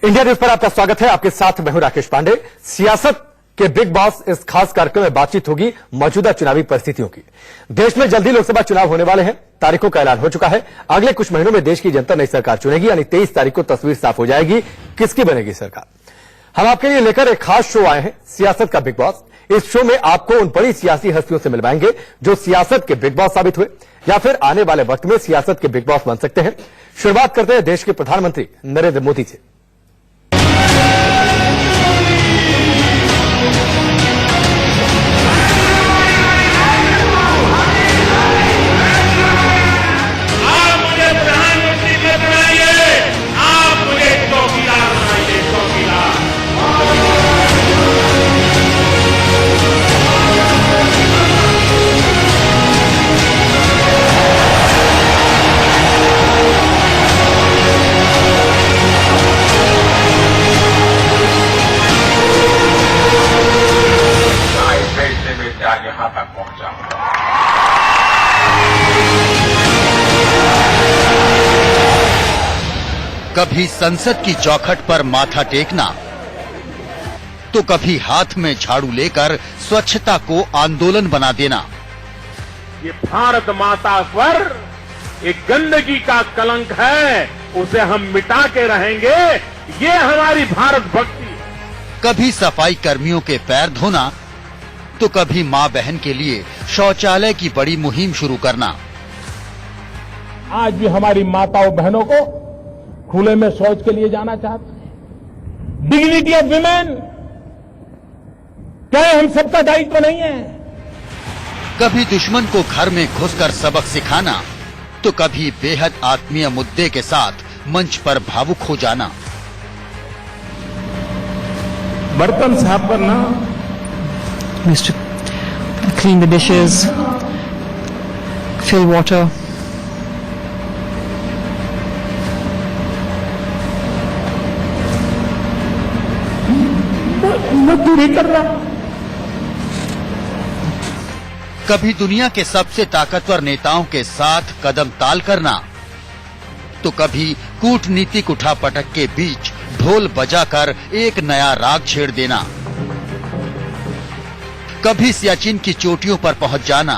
India news पर आपका स्वागत है। आपके साथ मैं हूं राकेश पांडे। सियासत के बिग बॉस इस खास कार्यक्रम में बातचीत होगी मौजूदा चुनावी परिस्थितियों की। देश में जल्दी लोकसभा चुनाव होने वाले हैं। तारीखों का ऐलान हो चुका है। अगले कुछ महीनों में देश की जनता नई सरकार चुनेगी, यानी 23 तारीख को तस्वीर साफ हो जाएगी किसकी बनेगी सरकार। हम आपके लिए लेकर एक खास शो आए हैं, सियासत का बिग बॉस। इस शो में आपको उन बड़ी सियासी हस्तियों से मिलवाएंगे जो सियासत के बिग बॉस साबित हुए या फिर आने वाले वक्त में सियासत के बिग बॉस बन सकते हैं। शुरुआत करते हैं देश के प्रधानमंत्री नरेंद्र मोदी से। यहां तक पहुंचा कभी संसद की चौखट पर माथा टेकना तो कभी हाथ में झाड़ू लेकर स्वच्छता को आंदोलन बना देना। ये भारत माता पर एक गंदगी का कलंक है, उसे हम मिटा के रहेंगे। ये हमारी भारत भक्ति। कभी सफाई कर्मियों के पैर धोना तो कभी मां बहन के लिए शौचालय की बड़ी मुहिम शुरू करना। आज भी हमारी माताओं बहनों को खुले में शौच के लिए जाना चाहते हैं। डिग्निटी ऑफ विमेन क्या हम सबका दायित्व नहीं है? कभी दुश्मन को घर में घुसकर सबक सिखाना तो कभी बेहद आत्मीय मुद्दे के साथ मंच पर भावुक हो जाना। बर्तन साफ करना, used to clean the dishes, fill water. मजदूरी करना। कभी दुनिया के सबसे ताकतवर नेताओं के साथ कदम ताल करना तो कभी कूटनीतिक उठापटक के बीच ढोल बजाकर एक नया राग छेड़ देना। कभी सियाचिन की चोटियों पर पहुंच जाना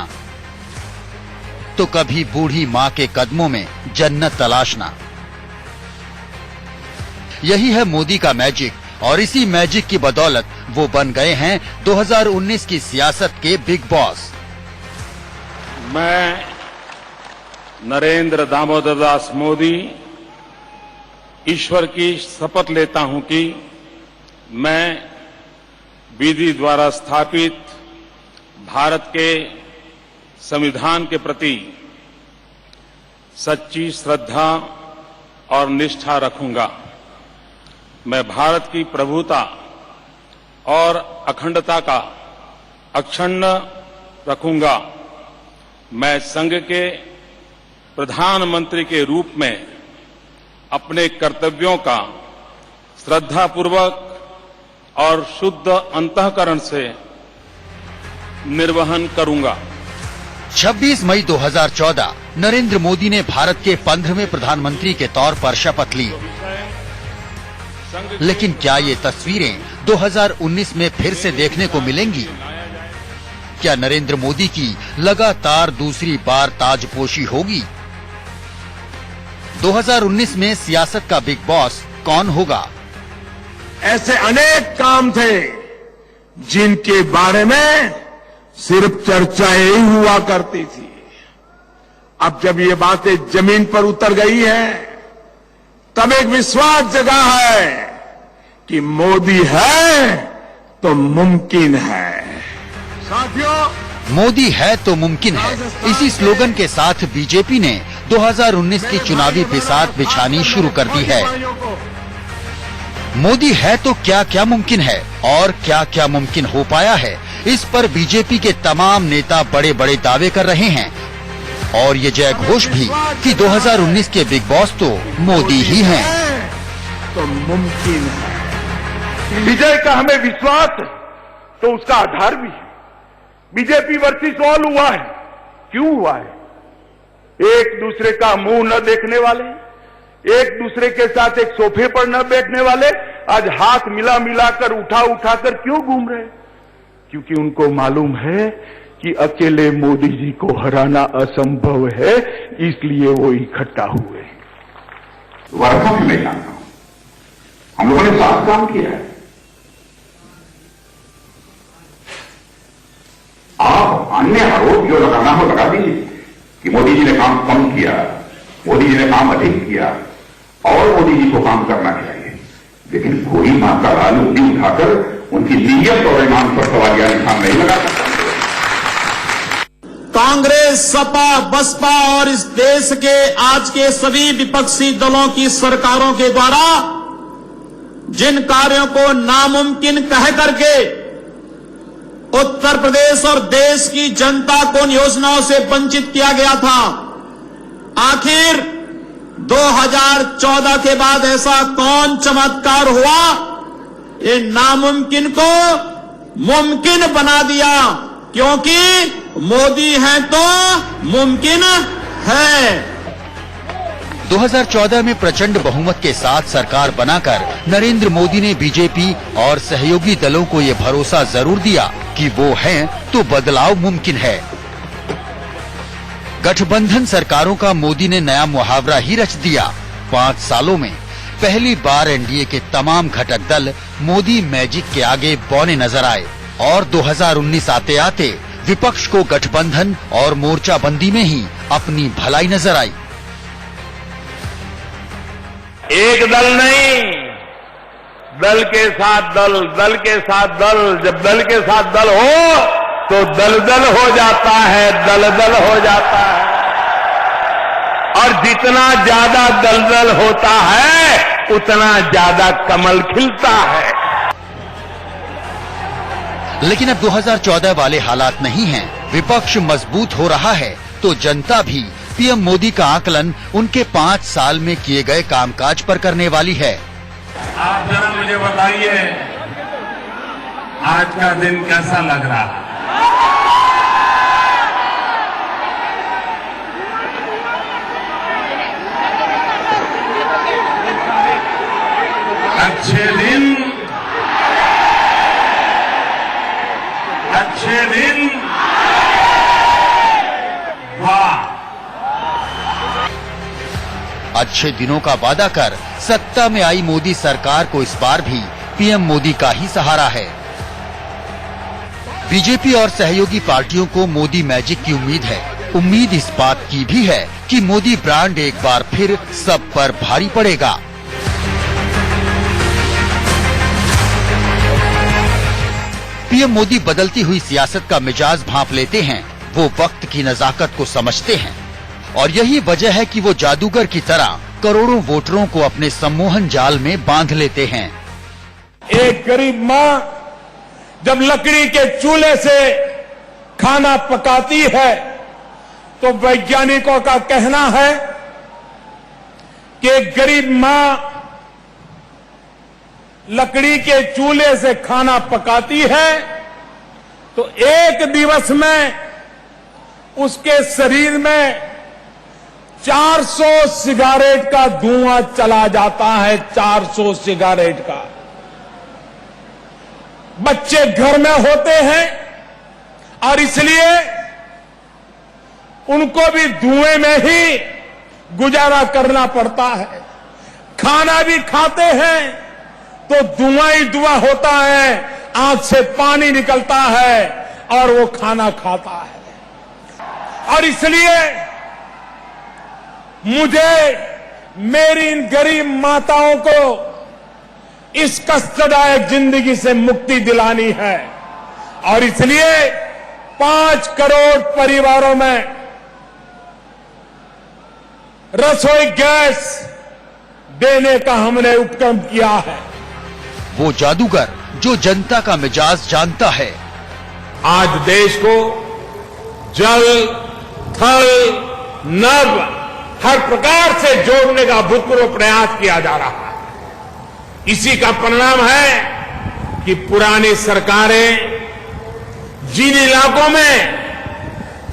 तो कभी बूढ़ी मां के कदमों में जन्नत तलाशना। यही है मोदी का मैजिक, और इसी मैजिक की बदौलत वो बन गए हैं 2019 की सियासत के बिग बॉस। मैं नरेंद्र दामोदर दास मोदी ईश्वर की शपथ लेता हूं कि मैं विधि द्वारा स्थापित भारत के संविधान के प्रति सच्ची श्रद्धा और निष्ठा रखूंगा। मैं भारत की प्रभुता और अखंडता का अक्षुण्ण रखूंगा। मैं संघ के प्रधानमंत्री के रूप में अपने कर्तव्यों का श्रद्धापूर्वक और शुद्ध अंतःकरण से निर्वहन करूंगा। 26 मई 2014 नरेंद्र मोदी ने भारत के 15वें प्रधानमंत्री के तौर पर शपथ ली। लेकिन क्या ये तस्वीरें 2019 में फिर से देखने को मिलेंगी? क्या नरेंद्र मोदी की लगातार दूसरी बार ताजपोशी होगी? 2019 में सियासत का बिग बॉस कौन होगा? ऐसे अनेक काम थे जिनके बारे में सिर्फ चर्चाएं ही हुआ करती थी। अब जब ये बातें जमीन पर उतर गई है, तब एक विश्वास जगा है कि मोदी है तो मुमकिन है। साथियों, मोदी है तो मुमकिन है। इसी स्लोगन के साथ बीजेपी ने 2019 की चुनावी बिसात बिछानी शुरू कर दी है। मोदी है तो क्या क्या मुमकिन है और क्या क्या मुमकिन हो पाया है, इस पर बीजेपी के तमाम नेता बड़े बड़े दावे कर रहे हैं। और ये जय घोष भी कि 2019 के बिग बॉस तो मोदी ही हैं। तो मुमकिन है। विजय का हमें विश्वास है तो उसका आधार भी है। बीजेपी वर्सेस ऑल हुआ है। क्यों हुआ है? एक दूसरे का मुंह न देखने वाले, एक दूसरे के साथ एक सोफे पर न बैठने वाले आज हाथ मिला मिलाकर उठा उठाकर क्यों घूम रहे? क्योंकि उनको मालूम है कि अकेले मोदी जी को हराना असंभव है, इसलिए वो इकट्ठा हुए। वर्षों से मैं जानता हूं, हम लोगों ने साथ काम किया है। आप अन्य आरोप जो लगाना हो लगा दीजिए कि मोदी जी ने काम कम किया, मोदी जी ने काम अधिक किया और मोदी जी को काम करना चाहिए, लेकिन कोई मां का लाल उंगली उठाकर उनकी नीयत और ईमान पर सवालिया निशान नहीं लगा सकता। कांग्रेस, सपा, बसपा और इस देश के आज के सभी विपक्षी दलों की सरकारों के द्वारा जिन कार्यों को नामुमकिन कह करके उत्तर प्रदेश और देश की जनता को उन योजनाओं से वंचित किया गया था, आखिर 2014 के बाद ऐसा कौन चमत्कार हुआ ये नामुमकिन को मुमकिन बना दिया? क्योंकि मोदी है तो मुमकिन है। 2014 में प्रचंड बहुमत के साथ सरकार बनाकर नरेंद्र मोदी ने बीजेपी और सहयोगी दलों को ये भरोसा जरूर दिया कि वो हैं तो बदलाव मुमकिन है। गठबंधन सरकारों का मोदी ने नया मुहावरा ही रच दिया। 5 सालों में पहली बार एनडीए के तमाम घटक दल मोदी मैजिक के आगे बौने नजर आए और 2019 आते आते विपक्ष को गठबंधन और मोर्चाबंदी में ही अपनी भलाई नजर आई। एक दल नहीं, दल के साथ दल, दल के साथ दल। जब दल के साथ दल हो तो दलदल हो जाता है, दलदल हो जाता है। और जितना ज्यादा दलदल होता है उतना ज्यादा कमल खिलता है। लेकिन अब 2014 वाले हालात नहीं हैं। विपक्ष मजबूत हो रहा है तो जनता भी पीएम मोदी का आकलन उनके 5 साल में किए गए कामकाज पर करने वाली है। आप जरा मुझे बताइए आज का दिन कैसा लग रहा है? अच्छे दिन, अच्छे दिन, वाह। अच्छे दिनों का वादा कर सत्ता में आई मोदी सरकार को इस बार भी पीएम मोदी का ही सहारा है। बीजेपी और सहयोगी पार्टियों को मोदी मैजिक की उम्मीद है। उम्मीद इस बात की भी है कि मोदी ब्रांड एक बार फिर सब पर भारी पड़ेगा। पीएम मोदी बदलती हुई सियासत का मिजाज भांप लेते हैं। वो वक्त की नजाकत को समझते हैं और यही वजह है कि वो जादूगर की तरह करोड़ों वोटरों को अपने सम्मोहन जाल में बांध लेते हैं। एक गरीब माँ जब लकड़ी के चूल्हे से खाना पकाती है तो वैज्ञानिकों का कहना है कि एक गरीब माँ लकड़ी के चूल्हे से खाना पकाती है तो एक दिवस में उसके शरीर में 400 सिगारेट का धुआं चला जाता है। 400 सिगारेट का। बच्चे घर में होते हैं और इसलिए उनको भी धुएं में ही गुजारा करना पड़ता है। खाना भी खाते हैं तो धुआं ही धुआं होता है, आंख से पानी निकलता है और वो खाना खाता है। और इसलिए मुझे मेरी इन गरीब माताओं को इस कष्टदायक जिंदगी से मुक्ति दिलानी है और इसलिए 5 करोड़ परिवारों में रसोई गैस देने का हमने उपक्रम किया है। वो जादूगर जो जनता का मिजाज जानता है। आज देश को जल, थल, नभ हर प्रकार से जोड़ने का भूतपूर्व प्रयास किया जा रहा है। इसी का परिणाम है कि पुरानी सरकारें जिन इलाकों में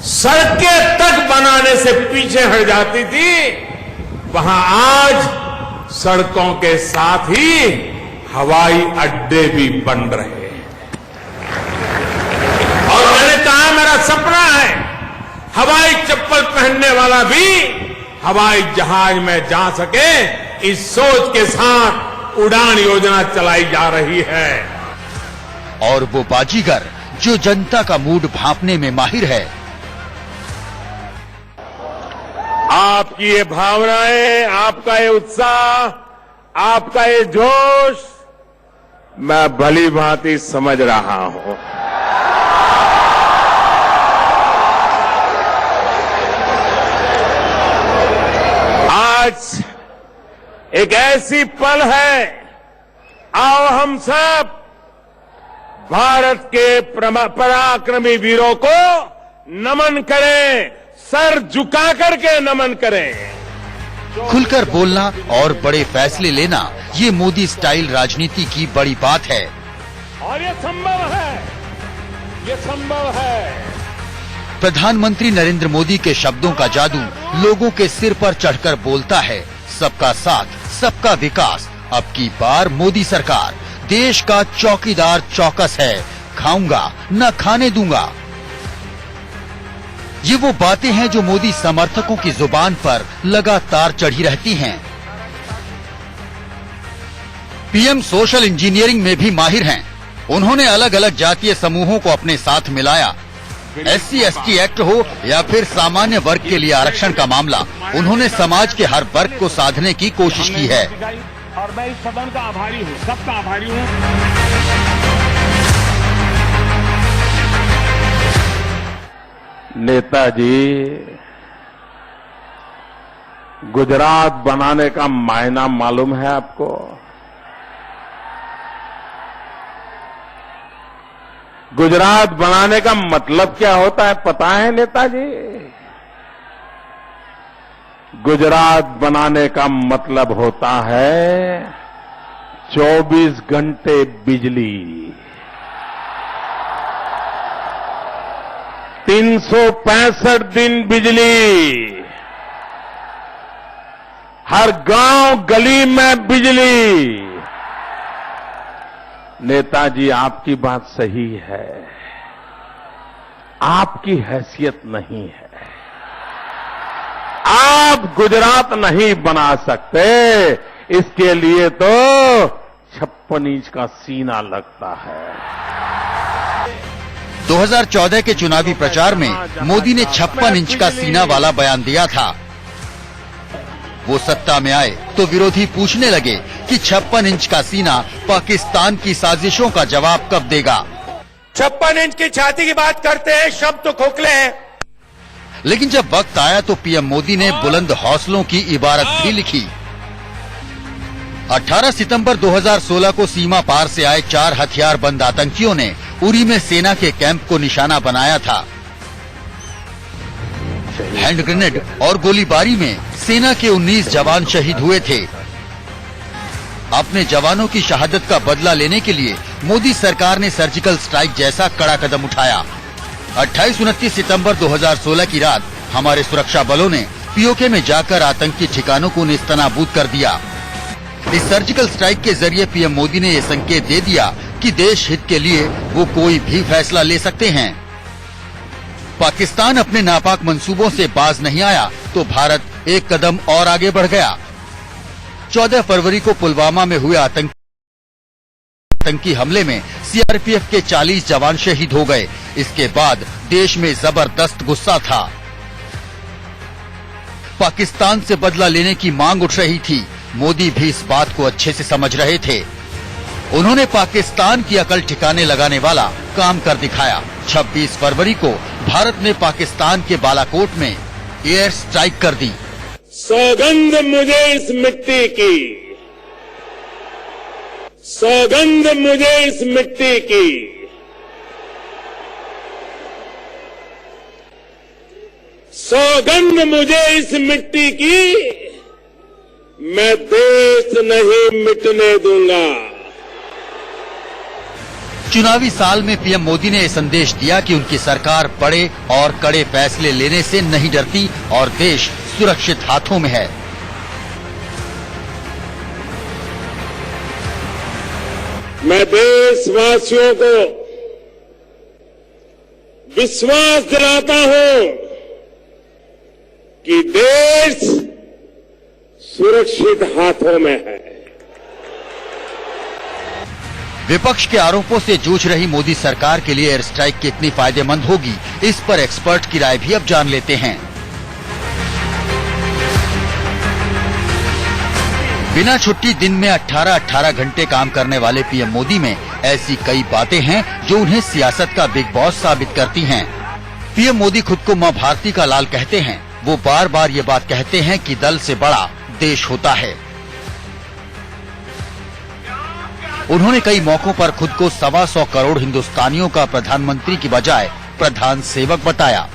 सड़कें तक बनाने से पीछे हट जाती थी, वहां आज सड़कों के साथ ही हवाई अड्डे भी बन रहे हैं। और मैंने कहा मेरा सपना है हवाई चप्पल पहनने वाला भी हवाई जहाज में जा सके, इस सोच के साथ उड़ान योजना चलाई जा रही है। और वो बाजीगर जो जनता का मूड भांपने में माहिर है। आपकी ये भावनाएं, आपका ये उत्साह, आपका ये जोश मैं भली भांति समझ रहा हूं। आज एक ऐसी पल है, आओ हम सब भारत के पराक्रमी वीरों को नमन करें, सर झुका करके नमन करें। खुलकर बोलना और बड़े फैसले लेना, ये मोदी स्टाइल राजनीति की बड़ी बात है। और ये संभव है, ये संभव है। प्रधानमंत्री नरेंद्र मोदी के शब्दों का जादू लोगों के सिर पर चढ़कर बोलता है, सबका साथ, सबका विकास। अब की बार मोदी सरकार देश का चौकीदार चौकस है, खाऊंगा न खाने दूंगा। ये वो बातें हैं जो मोदी समर्थकों की जुबान पर लगातार चढ़ी रहती हैं। पीएम सोशल इंजीनियरिंग में भी माहिर हैं। उन्होंने अलग अलग जातीय समूहों को अपने साथ मिलाया। SC/ST एक्ट हो या फिर सामान्य वर्ग के लिए आरक्षण का मामला, उन्होंने समाज के हर वर्ग को साधने की कोशिश की है। और मैं इस सदन का आभारी हूँ, सबका आभारी हूँ। नेताजी, गुजरात बनाने का मायना मालूम है आपको? गुजरात बनाने का मतलब क्या होता है पता है नेताजी? गुजरात बनाने का मतलब होता है 24 घंटे बिजली, 365 दिन बिजली, हर गांव गली में बिजली। नेताजी, आपकी बात सही है, आपकी हैसियत नहीं है, आप गुजरात नहीं बना सकते, इसके लिए तो 56 इंच का सीना लगता है। 2014 के चुनावी प्रचार में मोदी ने 56 इंच का सीना वाला बयान दिया था। वो सत्ता में आए तो विरोधी पूछने लगे कि 56 इंच का सीना पाकिस्तान की साजिशों का जवाब कब देगा। 56 इंच की छाती की बात करते हैं, शब्द तो खोखले हैं। लेकिन जब वक्त आया तो पीएम मोदी ने बुलंद हौसलों की इबारत भी लिखी। 18 सितंबर 2016 को सीमा पार से आए 4 हथियारबंद आतंकियों ने उरी में सेना के कैंप को निशाना बनाया था। हैंड ग्रेनेड और गोलीबारी में सेना के 19 जवान शहीद हुए थे। अपने जवानों की शहादत का बदला लेने के लिए मोदी सरकार ने सर्जिकल स्ट्राइक जैसा कड़ा कदम उठाया। 28-29 सितंबर 2016 की रात हमारे सुरक्षा बलों ने पीओके में जाकर आतंकी ठिकानों को नेस्तनाबूद कर दिया। इस सर्जिकल स्ट्राइक के जरिए पीएम मोदी ने ये संकेत दे दिया कि देश हित के लिए वो कोई भी फैसला ले सकते हैं। पाकिस्तान अपने नापाक मंसूबों से बाज नहीं आया तो भारत एक कदम और आगे बढ़ गया। 14 फरवरी को पुलवामा में हुए आतंकी हमले में सीआरपीएफ के 40 जवान शहीद हो गए। इसके बाद देश में जबरदस्त गुस्सा था। पाकिस्तान से बदला लेने की मांग उठ रही थी। मोदी भी इस बात को अच्छे से समझ रहे थे। उन्होंने पाकिस्तान की अकल ठिकाने लगाने वाला काम कर दिखाया। 26 फरवरी को भारत ने पाकिस्तान के बालाकोट में एयर स्ट्राइक कर दी। सौगंध मुझे इस मिट्टी की, सौगंध मुझे इस मिट्टी की, सौगंध मुझे इस मिट्टी की, मैं देश नहीं मिटने दूंगा। चुनावी साल में पीएम मोदी ने यह संदेश दिया कि उनकी सरकार बड़े और कड़े फैसले लेने से नहीं डरती और देश सुरक्षित हाथों में है। मैं देशवासियों को विश्वास दिलाता हूं कि देश सुरक्षित हाथों में है। विपक्ष के आरोपों से जूझ रही मोदी सरकार के लिए एयर स्ट्राइक कितनी फायदेमंद होगी, इस पर एक्सपर्ट की राय भी अब जान लेते हैं। बिना छुट्टी दिन में 18-18 घंटे काम करने वाले पीएम मोदी में ऐसी कई बातें हैं जो उन्हें सियासत का बिग बॉस साबित करती हैं। पीएम मोदी खुद को मां भारती का लाल कहते हैं। वो बार बार ये बात कहते हैं कि दल से बड़ा देश होता है। उन्होंने कई मौकों पर खुद को 125 करोड़ हिंदुस्तानियों का प्रधानमंत्री की बजाय प्रधान सेवक बताया।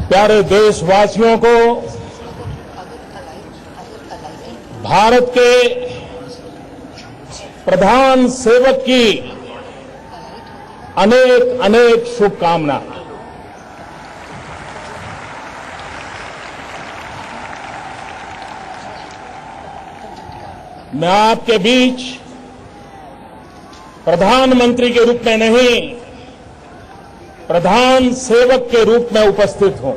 प्यारे देशवासियों को भारत के प्रधान सेवक की अनेक अनेक शुभकामना। मैं आपके बीच प्रधानमंत्री के रूप में नहीं, प्रधान सेवक के रूप में उपस्थित हूं।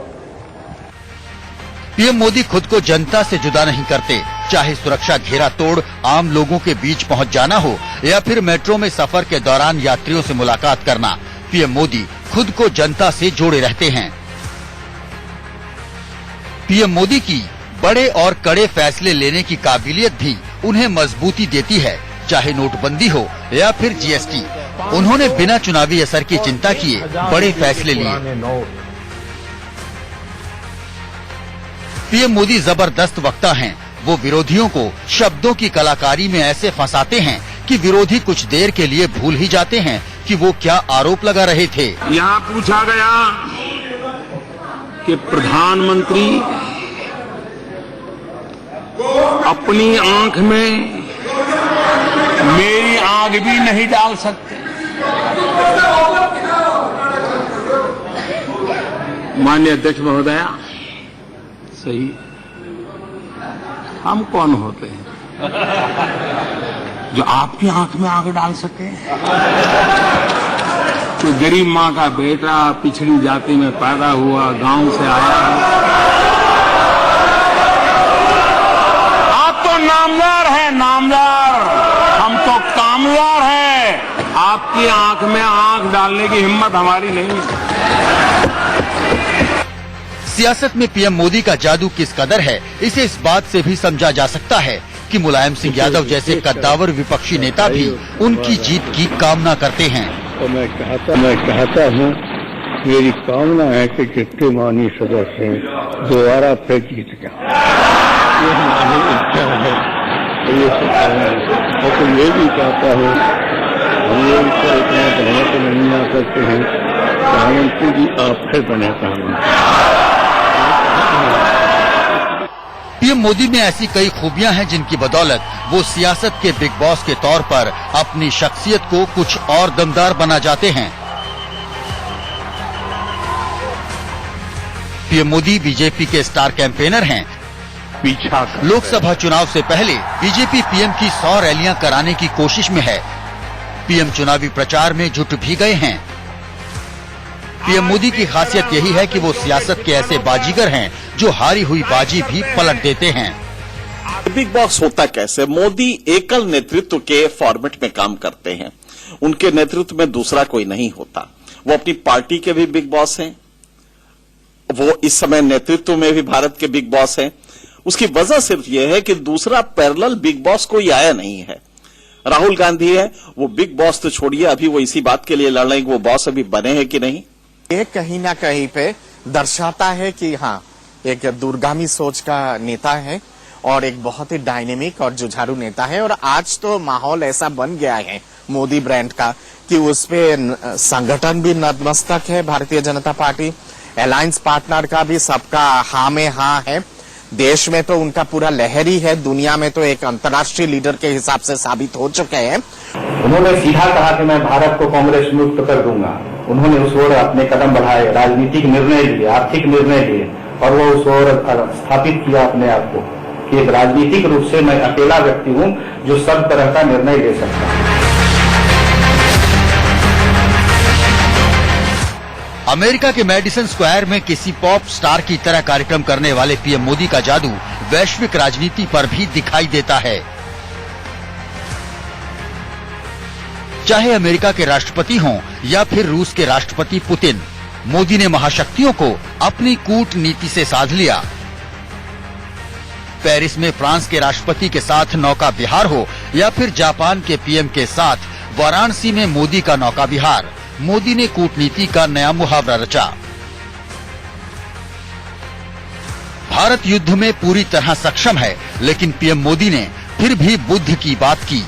पीएम मोदी खुद को जनता से जुदा नहीं करते, चाहे सुरक्षा घेरा तोड़ आम लोगों के बीच पहुंच जाना हो या फिर मेट्रो में सफर के दौरान यात्रियों से मुलाकात करना। पीएम मोदी खुद को जनता से जोड़े रहते हैं। पीएम मोदी की बड़े और कड़े फैसले लेने की काबिलियत भी उन्हें मजबूती देती है, चाहे नोटबंदी हो या फिर जीएसटी। उन्होंने बिना चुनावी असर की चिंता किए बड़े फैसले लिए। पीएम मोदी जबरदस्त वक्ता हैं। वो विरोधियों को शब्दों की कलाकारी में ऐसे फंसाते हैं कि विरोधी कुछ देर के लिए भूल ही जाते हैं कि वो क्या आरोप लगा रहे थे। यहां पूछा गया कि प्रधानमंत्री अपनी आंख में मेरी आंख भी नहीं डाल सकते। माननीय अध्यक्ष महोदया, सही, हम कौन होते हैं जो आपकी आंख में आंख डाल सके? तो गरीब माँ का बेटा पिछड़ी जाति में पैदा हुआ, गांव से आया है। आप तो नामदार हैं, नामदार, हम तो कामदार हैं। आपकी आंख में आंख डालने की हिम्मत हमारी नहीं है। सियासत में पीएम मोदी का जादू किस कदर है, इसे इस बात से भी समझा जा सकता है कि मुलायम सिंह यादव जैसे कद्दावर विपक्षी नेता भी उनकी जीत की कामना करते हैं। तो मैं चाहता हूँ, मेरी कामना है कि जितने माननीय सदस्य हैं दोबारा फिर जीत जाए। ये हमारी इच्छा है। और तो ये भी चाहता हूँ, हम ये ऊपर इतना बढ़ा तो नहीं आ सकते हैं, प्रधानमंत्री जी आप फिर बने प्रधानमंत्री। पीएम मोदी में ऐसी कई खूबियां हैं जिनकी बदौलत वो सियासत के बिग बॉस के तौर पर अपनी शख्सियत को कुछ और दमदार बना जाते हैं। पीएम मोदी बीजेपी के स्टार कैंपेनर हैं। लोकसभा चुनाव से पहले बीजेपी पीएम की 100 रैलियां कराने की कोशिश में है। पीएम चुनावी प्रचार में जुट भी गए हैं। पीएम मोदी की खासियत यही है कि वो सियासत के ऐसे बाजीगर हैं जो हारी हुई बाजी भी पलट देते हैं। बिग बॉस होता कैसे? मोदी एकल नेतृत्व के फॉर्मेट में काम करते हैं। उनके नेतृत्व में दूसरा कोई नहीं होता। वो अपनी पार्टी के भी बिग बॉस हैं। वो इस समय नेतृत्व में भी भारत के बिग बॉस हैं। उसकी वजह सिर्फ ये है कि दूसरा पैरेलल बिग बॉस कोई आया नहीं है। राहुल गांधी है, वो बिग बॉस तो छोड़िए, अभी वो इसी बात के लिए लड़ रहे हैं कि वो बॉस अभी बने हैं कि नहीं। ये कहीं ना कहीं पे दर्शाता है कि हाँ, एक दूरगामी सोच का नेता है और एक बहुत ही डायनेमिक और जुझारू नेता है। और आज तो माहौल ऐसा बन गया है मोदी ब्रांड का कि उसपे संगठन भी नतमस्तक है। Bharatiya Janata party alliance partner का भी सबका हाँ में हाँ है। देश में तो उनका पूरा लहरी है, दुनिया में तो एक अंतर्राष्ट्रीय लीडर के हिसाब से साबित हो चुके हैं। उन्होंने सीधा कहा कि मैं भारत को कांग्रेस मुक्त कर दूंगा। उन्होंने उस ओर अपने कदम बढ़ाए, राजनीतिक निर्णय लिए, आर्थिक निर्णय लिए और वो उस ओर स्थापित किया अपने आप को। कि एक राजनीतिक रूप से मैं अकेला व्यक्ति हूं जो सब तरह का निर्णय ले सकता हूं। अमेरिका के मेडिसन स्क्वायर में किसी पॉप स्टार की तरह कार्यक्रम करने वाले पीएम मोदी का जादू वैश्विक राजनीति पर भी दिखाई देता है। चाहे अमेरिका के राष्ट्रपति हों या फिर रूस के राष्ट्रपति पुतिन, मोदी ने महाशक्तियों को अपनी कूटनीति से साध लिया। पेरिस में फ्रांस के राष्ट्रपति के साथ नौका विहार हो या फिर जापान के पीएम के साथ वाराणसी में मोदी का नौका विहार, मोदी ने कूटनीति का नया मुहावरा रचा। भारत युद्ध में पूरी तरह सक्षम है, लेकिन पीएम मोदी ने फिर भी बुद्ध की बात की।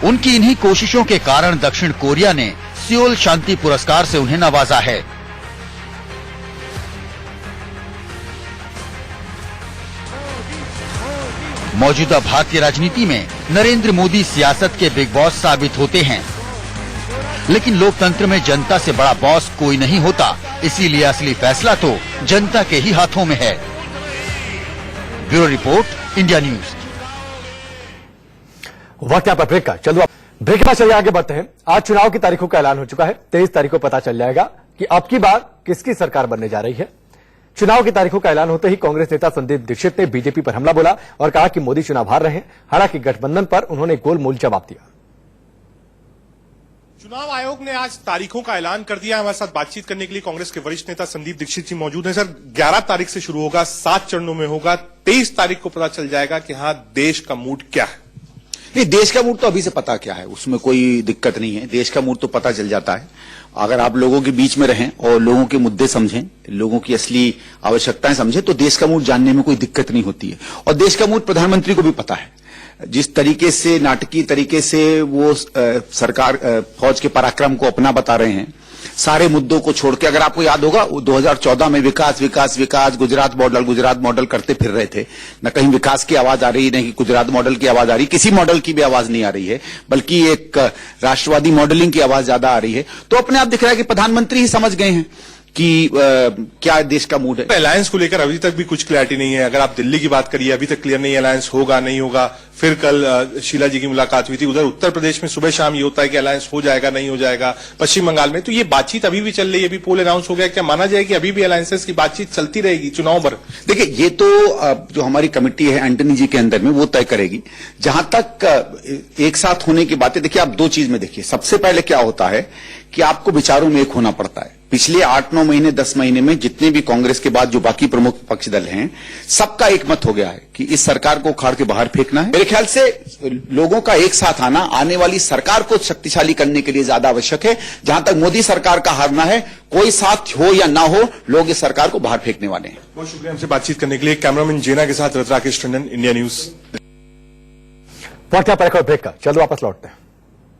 उनकी इन्हीं कोशिशों के कारण दक्षिण कोरिया ने सियोल शांति पुरस्कार से उन्हें नवाजा है। मौजूदा भारतीय राजनीति में नरेंद्र मोदी सियासत के बिग बॉस साबित होते हैं, लेकिन लोकतंत्र में जनता से बड़ा बॉस कोई नहीं होता, इसीलिए असली फैसला तो जनता के ही हाथों में है। Bureau report, India news. वक्त यहाँ पर ब्रेक का, चलो ब्रेक के बाद चलिए आगे बढ़ते हैं। आज चुनाव की तारीखों का ऐलान हो चुका है। 23 तारीख को पता चल जाएगा कि अब की बार किसकी सरकार बनने जा रही है। चुनाव की तारीखों का ऐलान होते ही कांग्रेस नेता संदीप दीक्षित ने बीजेपी पर हमला बोला और कहा कि मोदी चुनाव हार रहे हैं। हालांकि गठबंधन पर उन्होंने गोलमोल जवाब दिया। चुनाव आयोग ने आज तारीखों का ऐलान कर दिया। हमारे साथ बातचीत करने के लिए कांग्रेस के वरिष्ठ नेता संदीप दीक्षित जी मौजूद हैं। सर, 11 तारीख से शुरू होगा, 7 चरणों में होगा। 23 तारीख को पता चल जाएगा कि हाँ, देश का मूड क्या है। नहीं, देश का मूड तो अभी से पता क्या है, उसमें कोई दिक्कत नहीं है। देश का मूड तो पता चल जाता है अगर आप लोगों के बीच में रहें और लोगों के मुद्दे समझें, लोगों की असली आवश्यकताएं समझें, तो देश का मूड जानने में कोई दिक्कत नहीं होती है। और देश का मूड प्रधानमंत्री को भी पता है। जिस तरीके से, नाटकीय तरीके से वो सरकार फौज के पराक्रम को अपना बता रहे हैं, सारे मुद्दों को छोड़ के, अगर आपको याद होगा 2014 में विकास विकास विकास, गुजरात मॉडल करते फिर रहे थे। न कहीं विकास की आवाज आ रही, न कि गुजरात मॉडल की आवाज आ रही, किसी मॉडल की भी आवाज नहीं आ रही है, बल्कि एक राष्ट्रवादी मॉडलिंग की आवाज ज्यादा आ रही है। तो अपने आप दिख रहा है कि प्रधानमंत्री ही समझ गए हैं कि क्या देश का मूड है। अलायंस को लेकर अभी तक भी कुछ क्लैरिटी नहीं है। अगर आप दिल्ली की बात करिए, अभी तक क्लियर नहीं है अलायंस होगा नहीं होगा। फिर कल शीला जी की मुलाकात हुई थी। उधर उत्तर प्रदेश में सुबह शाम ये होता है कि अलायंस हो जाएगा नहीं हो जाएगा। पश्चिम बंगाल में तो ये बातचीत अभी भी चल रही है। अभी पोल अनाउंस हो गया, क्या माना जाए कि अभी भी अलायंसेस की बातचीत चलती रहेगी चुनाव भर? देखिए, ये तो जो हमारी कमेटी है एंटनी जी के अंदर में, वो तय करेगी। जहां तक एक साथ होने की बातें, देखिए आप दो चीज में देखिए। सबसे पहले क्या होता है कि आपको विचारों में एक होना पड़ता है। पिछले 8-9 महीने 10 महीने में जितने भी कांग्रेस के बाद जो बाकी प्रमुख विपक्षी दल हैं, सबका एक मत हो गया है कि इस सरकार को उखाड़ के बाहर फेंकना है। मेरे ख्याल से लोगों का एक साथ आना आने वाली सरकार को शक्तिशाली करने के लिए ज्यादा आवश्यक है। जहां तक मोदी सरकार का हारना है, कोई साथ हो या ना हो, लोग इस सरकार को बाहर फेंकने वाले हैं। बहुत शुक्रिया हमसे बातचीत करने के लिए। कैमरामैन जेना के साथ Rakesh Tandon, India news. Break का, चलो वापस लौटते हैं।